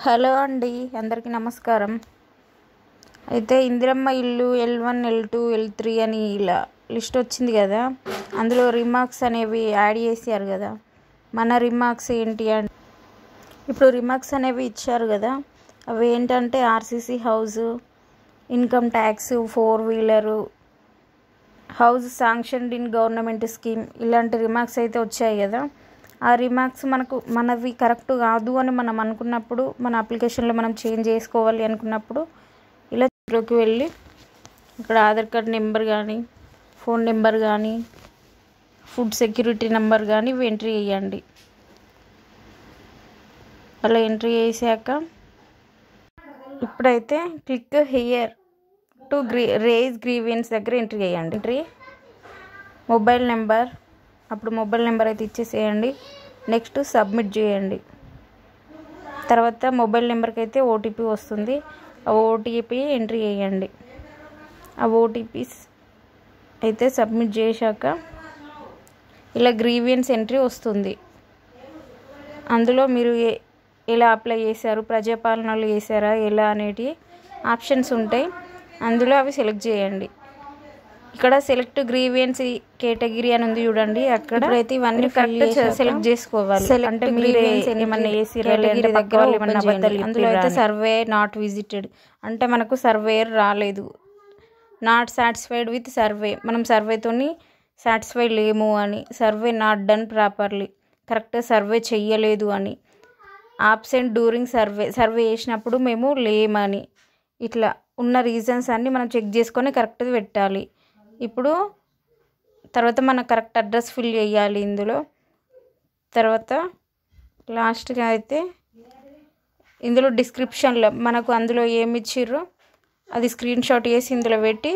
Hello అండి, అందరికీ నమస్కారం. అయితే ఇందిరమ్మ ఇల్లు L1 L2 L3 అని ఇలా లిస్ట్ వచ్చింది కదా. అందులో రిమార్క్స్ అనేవి యాడ్ చేశారు కదా. మన రిమార్క్స్ ఏంటి అంటే, ఇప్పుడు రిమార్క్స్ అనేవి ఇచ్చారు కదా, అవి ఏంటంటే RCC house, income tax, four wheeler, house sanctioned in government scheme, ఇలాంటి రిమార్క్స్ అయితే వచ్చాయి కదా. ఆ రిమార్క్స్ మనవి కరెక్ట్ కాదు అని మనం అనుకున్నప్పుడు, మన అప్లికేషన్లో మనం చేంజ్ చేసుకోవాలి అనుకున్నప్పుడు ఇలా లోకి వెళ్ళి ఇక్కడ ఆధార్ కార్డ్ నెంబర్ కానీ, ఫోన్ నెంబర్ కానీ, ఫుడ్ సెక్యూరిటీ నెంబర్ కానీ ఇవి ఎంట్రీ చేయండి. అలా ఎంట్రీ చేశాక ఇప్పుడైతే click here to raise grievance దగ్గర ఎంట్రీ చేయండి. ఎంట్రీ మొబైల్ నెంబర్, అప్పుడు మొబైల్ నెంబర్ అయితే ఇచ్చేసేయండి. నెక్స్ట్ సబ్మిట్ చేయండి. తర్వాత మొబైల్ నెంబర్కి అయితే ఓటీపీ వస్తుంది. ఆ ఓటీపీ ఎంట్రీ చేయండి. ఆ ఓటీపీస్ అయితే సబ్మిట్ చేశాక ఇలా గ్రీవియన్స్ ఎంట్రీ వస్తుంది. అందులో మీరు ఎలా అప్లై చేశారు, ప్రజాపాలనలో చేశారా ఎలా అనేటి ఆప్షన్స్ ఉంటాయి. అందులో అవి సెలెక్ట్ చేయండి. ఇక్కడ సెలెక్ట్ గ్రీవియన్స్ కేటగిరీ అని ఉంది చూడండి. అక్కడ అయితే ఇవన్నీ కరెక్ట్ సెలెక్ట్ చేసుకోవాలి. అంటే మీరు ఏమన్నా చేసిరా దగ్గర అందులో అయితే సర్వే నాట్ విజిటెడ్ అంటే మనకు సర్వేయర్ రాలేదు. నాట్ సాటిస్ఫైడ్ విత్ సర్వే, మనం సర్వేతోని సాటిస్ఫైడ్ లేము అని. సర్వే నాట్ డన్ ప్రాపర్లీ, కరెక్ట్గా సర్వే చెయ్యలేదు అని. ఆబ్సెంట్ డ్యూరింగ్ సర్వే చేసినప్పుడు మేము లేమని. ఇట్లా ఉన్న రీజన్స్ అన్నీ మనం చెక్ చేసుకొని కరెక్ట్గా పెట్టాలి. ఇప్పుడు తర్వాత మన కరెక్ట్ అడ్రస్ ఫిల్ చేయాలి ఇందులో. తర్వాత లాస్ట్గా అయితే ఇందులో డిస్క్రిప్షన్లో మనకు అందులో ఏమి ఇచ్చిర్రో అది స్క్రీన్ షాట్ చేసి ఇందులో పెట్టి